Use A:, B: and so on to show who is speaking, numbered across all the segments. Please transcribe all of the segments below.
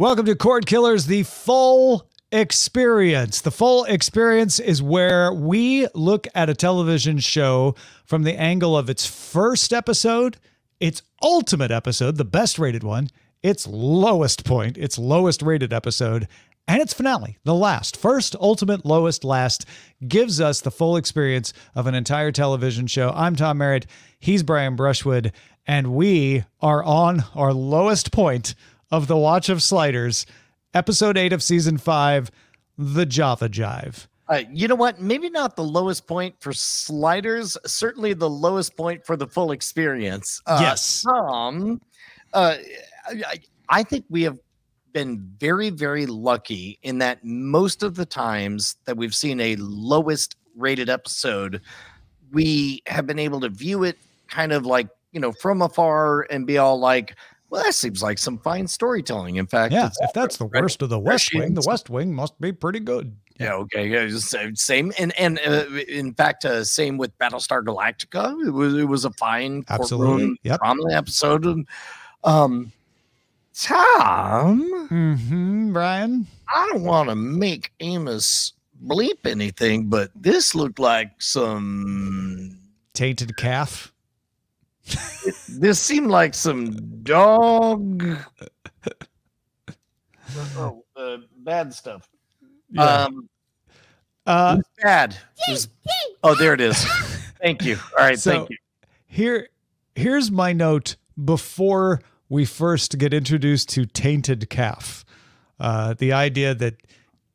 A: Welcome to Cordkillers, the full experience. The full experience is where we look at a television show from the angle of its first episode, its ultimate episode, the best rated one, its lowest point, its lowest rated episode, and its finale, the last. First, ultimate, lowest, last, gives us the full experience of an entire television show. I'm Tom Merritt, he's Brian Brushwood, and we are on our lowest point of the Watch of Sliders, episode 8 of season 5, the Java Jive.
B: You know what? Maybe not the lowest point for Sliders, certainly the lowest point for the full experience.
A: Yes.
B: I think we have been very, very lucky in that most of the times that we've seen a lowest rated episode, we have been able to view it kind of like, you know, from afar and be all like, well, that seems like some fine storytelling. In fact,
A: yeah, if that's the worst of the West Wing, the West Wing must be pretty good.
B: Yeah, okay, yeah, same, and in fact, same with Battlestar Galactica. It was a fine,
A: absolutely,
B: drama episode. Tom,
A: Brian,
B: I don't want to make Amos bleep anything, but this looked like some
A: tainted calf.
B: This seemed like some dog bad stuff.
A: Yeah.
B: It was bad. Oh, there it is. Thank you. All right,
A: so
B: thank you.
A: Here's my note before we first get introduced to tainted calf. The idea that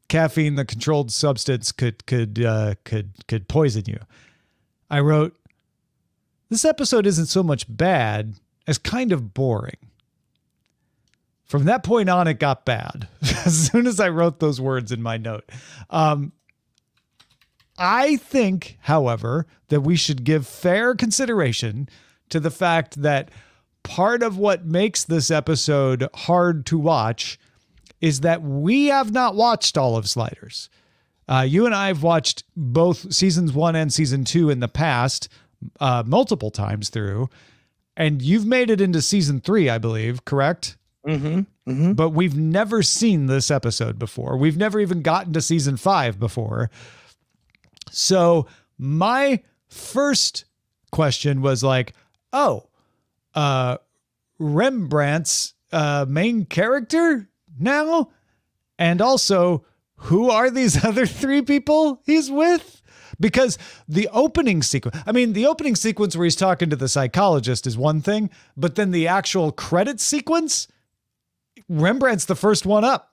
A: caffeine, the controlled substance, could poison you. I wrote, this episode isn't so much bad as kind of boring. From that point on, it got bad. As soon as I wrote those words in my note. I think, however, that we should give fair consideration to the fact that part of what makes this episode hard to watch is that we have not watched all of Sliders. You and I have watched both seasons 1 and season 2 in the past, multiple times through, and you've made it into season 3, I believe, correct? But we've never seen this episode before. We've never even gotten to season 5 before. So my first question was like, Rembrandt's main character now? And also, who are these other 3 people he's with? Because the opening sequence, the opening sequence where he's talking to the psychologist is one thing, but then the actual credit sequence, Rembrandt's the first one up.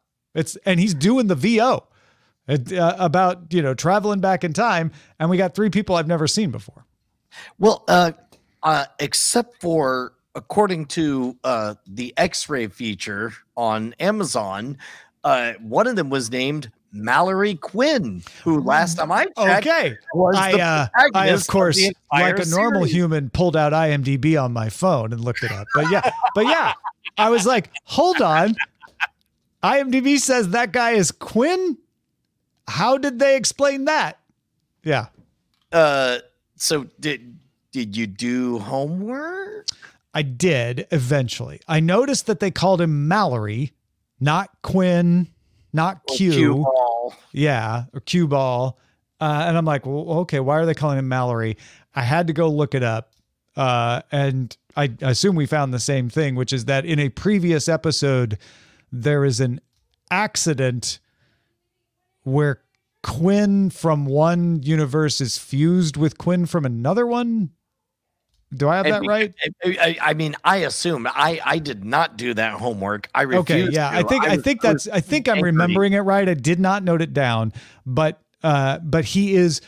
A: And he's doing the VO about, traveling back in time. And we got 3 people I've never seen before.
B: Well, except for, according to the X-ray feature on Amazon, one of them was named Mallory Quinn, who last time I checked, was
A: I of course, like a normal human, pulled out IMDb on my phone and looked it up. But yeah, I was like, hold on. IMDb says that guy is Quinn. How did they explain that? Yeah.
B: So did you do homework?
A: I did eventually. I noticed that they called him Mallory, not Quinn. Not Q.
B: Ball.
A: Yeah, or Q ball. And I'm like, well, okay, why are they calling him Mallory? I had to go look it up. And I assume we found the same thing, which is that in a previous episode, there is an accident where Quinn from one universe is fused with Quinn from another one. Do I have that right?
B: I assume I did not do that homework. I refused.
A: Okay, yeah, I think I'm remembering it right. I did not note it down, but he is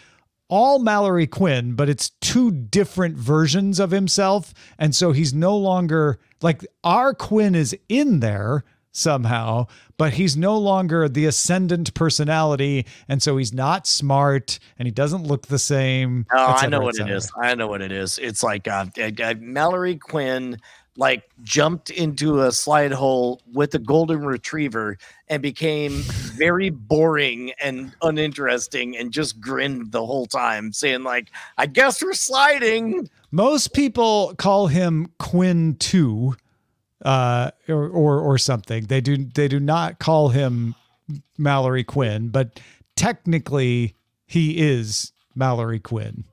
A: all Mallory Quinn, but it's 2 different versions of himself, and so he's no longer like our Quinn is in there somehow, but he's no longer the ascendant personality, and so he's not smart and he doesn't look the same.
B: Oh, I know what it is. I know what it is. It's like Mallory Quinn like jumped into a slide hole with a golden retriever and became very boring and uninteresting and just grinned the whole time saying like, I guess we're sliding.
A: Most people call him Quinn 2. or something. They do not call him Mallory Quinn, but technically he is Mallory Quinn.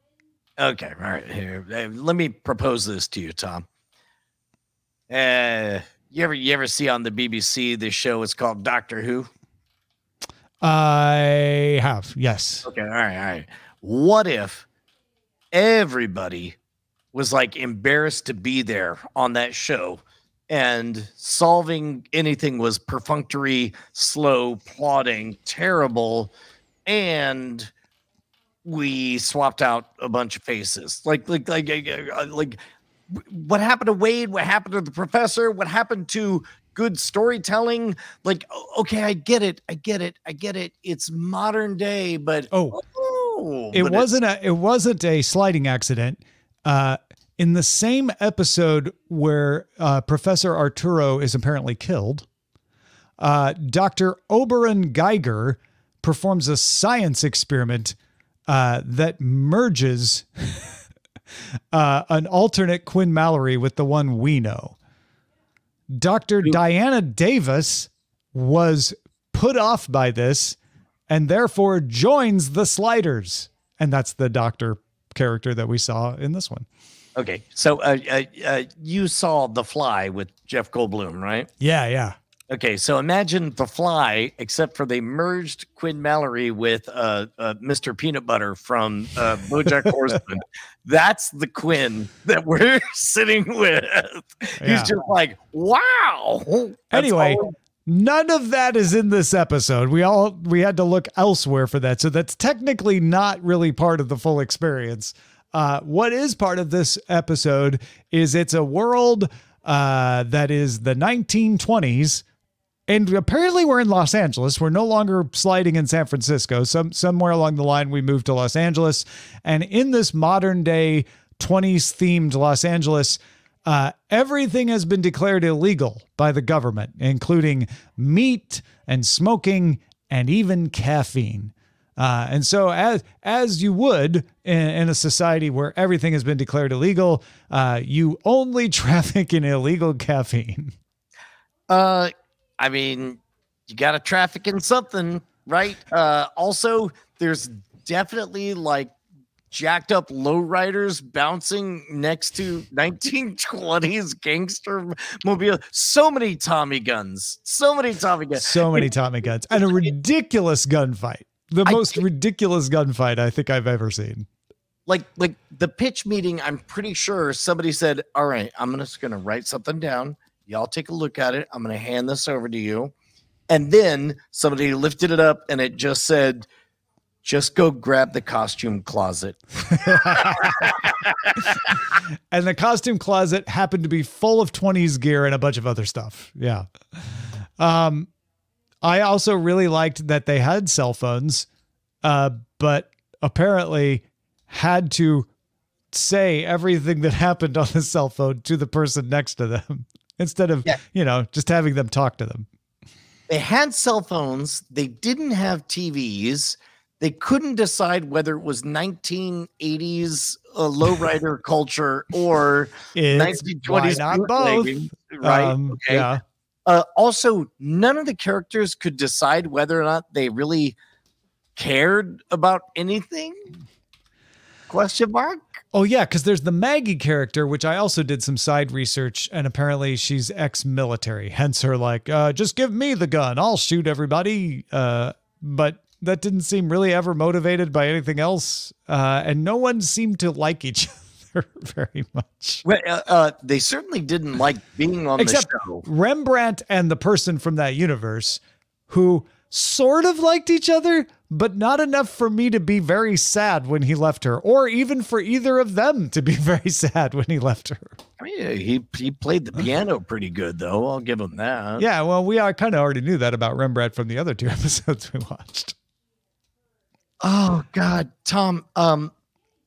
B: Okay, all right. Here, let me propose this to you, Tom. You ever see on the BBC this show? It's called Doctor Who.
A: I have, yes.
B: Okay, all right. What if everybody was like embarrassed to be there on that show, and solving anything was perfunctory, slow, plodding, terrible, and we swapped out a bunch of faces? Like what happened to Wade? What happened to the professor? What happened to good storytelling? Like, okay, I get it. It's modern day, but
A: it wasn't a sliding accident. In the same episode where Professor Arturo is apparently killed, Dr. Oberon Geiger performs a science experiment that merges an alternate Quinn Mallory with the one we know. Dr. Diana Davis was put off by this and therefore joins the Sliders. And that's the doctor character that we saw in this one.
B: Okay. So you saw The Fly with Jeff Goldblum, right?
A: Yeah.
B: Okay, so imagine The Fly, except for they merged Quinn Mallory with Mr. Peanut Butter from BoJack Horseman. That's the Quinn that we're sitting with. Yeah. He's just like, wow.
A: Anyway, none of that is in this episode. We had to look elsewhere for that. So that's technically not really part of the full experience. What is part of this episode is it's a world that is the 1920s. And apparently we're in Los Angeles. We're no longer sliding in San Francisco. Somewhere along the line, we moved to Los Angeles. And in this modern day 20s themed Los Angeles, everything has been declared illegal by the government, including meat and smoking and even caffeine. And so as you would in a society where everything has been declared illegal, you only traffic in illegal caffeine.
B: I mean, you got to traffic in something, right? Also, there's definitely like jacked up lowriders bouncing next to 1920s gangster mobile. So many Tommy guns. And a ridiculous gunfight. The most ridiculous gunfight I think I've ever seen. Like the pitch meeting, I'm pretty sure somebody said, all right, I'm just going to write something down. Y'all take a look at it. I'm going to hand this over to you. And then somebody lifted it up and it just said, just go grab the costume closet.
A: And the costume closet happened to be full of 20s gear and a bunch of other stuff. Yeah. I also really liked that they had cell phones, but apparently had to say everything that happened on the cell phone to the person next to them. Instead of, just having them talk to them.
B: They had cell phones. They didn't have TVs. They couldn't decide whether it was 1980s lowrider culture or 1920s.
A: Not both.
B: Right. Okay.
A: Yeah.
B: Also, none of the characters could decide whether or not they really cared about anything. Question mark?
A: Oh, yeah, because there's the Maggie character, which I also did some side research, and apparently she's ex-military. Hence her like, just give me the gun. I'll shoot everybody. But that didn't seem really ever motivated by anything else. And no one seemed to like each other very much.
B: Well, they certainly didn't like being on the show.
A: Rembrandt and the person from that universe who sort of liked each other, but not enough for me to be very sad when he left her, or even for either of them to be very sad when he left her.
B: I mean, he played the piano pretty good, though. I'll give him that.
A: Yeah, well, I kind of already knew that about Rembrandt from the other two episodes we watched.
B: Oh, God, Tom,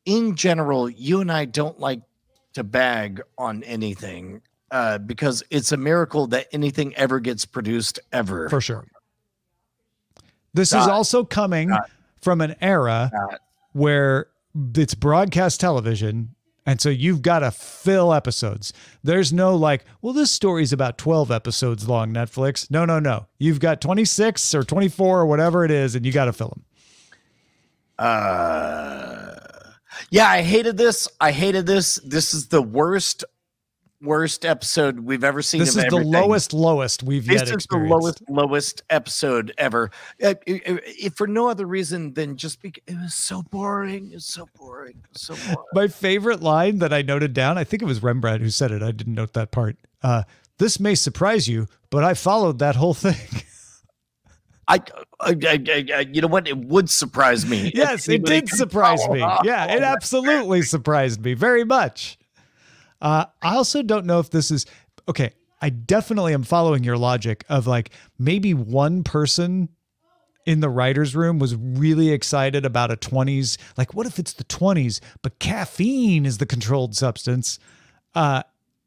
B: in general, you and I don't like to bag on anything because it's a miracle that anything ever gets produced ever.
A: For sure. This is also coming from an era where it's broadcast television And so you've got to fill episodes. There's no like, well, this story's about 12 episodes long, Netflix. No. You've got 26 or 24 or whatever it is, and you got to fill them.
B: Yeah, I hated this. This is the worst episode we've ever seen.
A: This is the lowest we've yet experienced.
B: This is the lowest episode ever. If for no other reason than just because it was so boring. It's so boring.
A: My favorite line that I noted down, I think it was Rembrandt who said it. I didn't note that part. This may surprise you, but I followed that whole thing.
B: You know what? It would surprise me.
A: Yes, it did surprise me. Yeah, it absolutely surprised me very much. I also don't know if this is okay. I definitely am following your logic of like maybe one person in the writer's room was really excited about a 20s. Like, what if it's the 20s, but caffeine is the controlled substance? And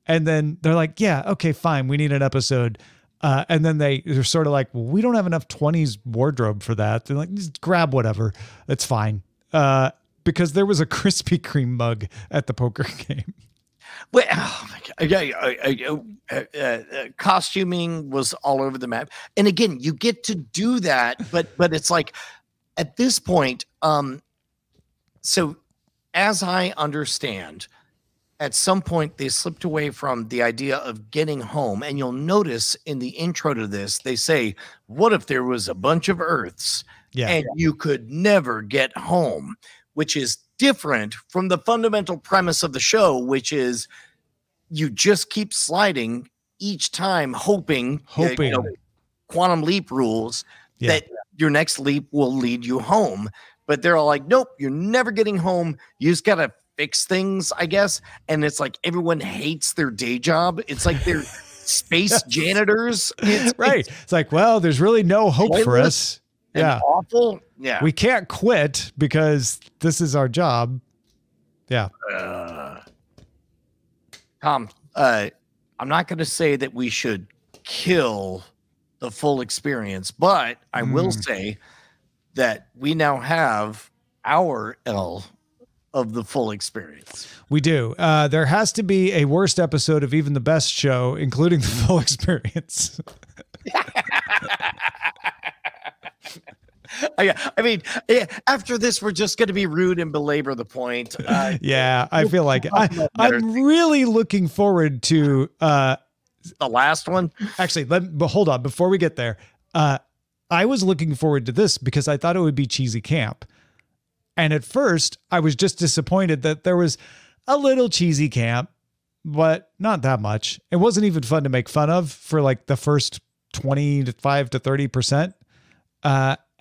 A: then they're like, yeah, okay, fine. We need an episode. And then they're sort of like, well, we don't have enough 20s wardrobe for that. They're like, just grab whatever. It's fine. Because there was a Krispy Kreme mug at the poker game.
B: Well, oh my God. Costuming was all over the map. And again, you get to do that, but it's like at this point, so as I understand, at some point they slipped away from the idea of getting home. And you'll notice in the intro to this, they say, what if there was a bunch of Earths and you could never get home, which is different from the fundamental premise of the show, which is you just keep sliding each time, hoping quantum leap rules that your next leap will lead you home. But they're all like, nope, you're never getting home. You just got to fix things, I guess. And it's like everyone hates their day job. It's like they're space janitors.
A: It's like, well, there's really no hope for us. Yeah.
B: Awful. Yeah.
A: We can't quit because this is our job. Yeah.
B: Tom, I'm not going to say that we should kill the full experience, but I will say that we now have our L of the full experience.
A: We do. There has to be a worst episode of even the best show, including the full experience.
B: I mean, after this, we're just going to be rude and belabor the point.
A: I feel like I'm really looking forward to
B: the last one.
A: Actually, but hold on. Before we get there, I was looking forward to this because I thought it would be cheesy camp. And at first, I was just disappointed that there was a little cheesy camp, but not that much. It wasn't even fun to make fun of for like the first 25 to 30%.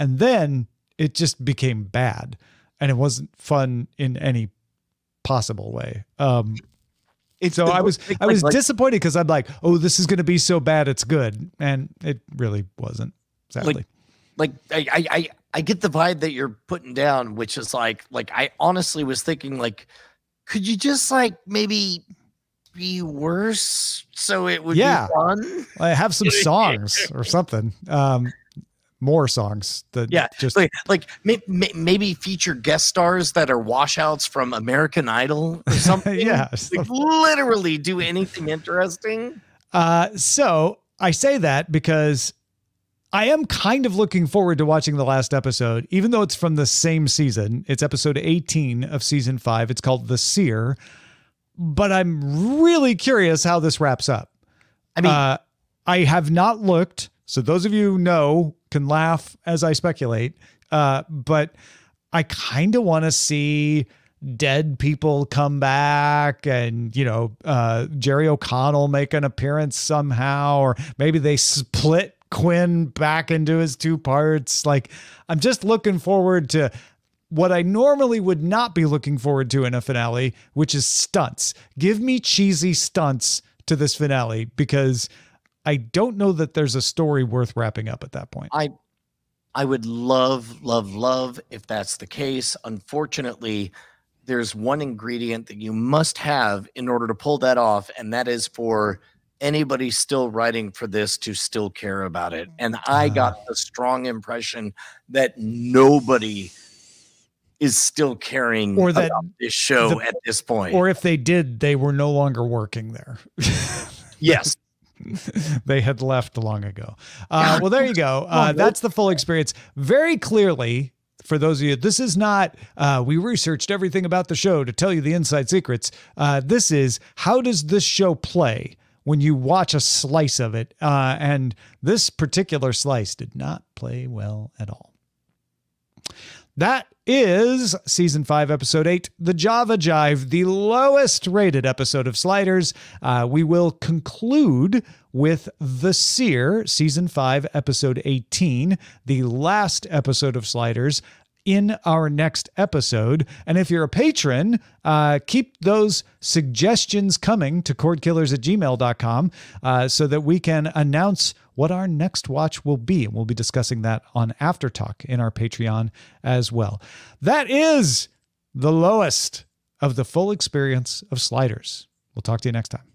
A: And then it just became bad and it wasn't fun in any possible way. So I was disappointed because I'm like, oh, this is going to be so bad. It's good. And it really wasn't, sadly.
B: I get the vibe that you're putting down, which is like I honestly was thinking like, could you just like maybe be worse so it would be fun?
A: I have some songs or something. More songs that just
B: maybe feature guest stars that are washouts from American Idol or something. Like literally do anything interesting.
A: So I say that because I am kind of looking forward to watching the last episode, even though it's from the same season. It's episode 18 of season 5. It's called The Seer, but I'm really curious how this wraps up. I mean, I have not looked. So those of you who know can laugh as I speculate. But I kind of want to see dead people come back and, Jerry O'Connell make an appearance somehow, or maybe they split Quinn back into his two parts. Like, I'm just looking forward to what I normally would not be looking forward to in a finale, which is stunts. Give me cheesy stunts to this finale because I don't know that there's a story worth wrapping up at that point.
B: I would love if that's the case. Unfortunately, there's one ingredient that you must have in order to pull that off, and that is for anybody still writing for this to still care about it. And I got the strong impression that nobody is still caring
A: or that
B: about this show at this point.
A: Or if they did, they were no longer working there.
B: Yes.
A: They had left long ago. Well, there you go. That's the full experience. Very clearly, for those of you, this is not, we researched everything about the show to tell you the inside secrets. This is, how does this show play when you watch a slice of it? And this particular slice did not play well at all. That is season 5, episode 8, the Java Jive, the lowest rated episode of Sliders. We will conclude with the Seer, season 5, episode 18, the last episode of Sliders, in our next episode. And if you're a patron, keep those suggestions coming to cordkillers@gmail.com so that we can announce what our next watch will be. And we'll be discussing that on After Talk in our Patreon as well. That is the lowest of the full experience of Sliders. We'll talk to you next time.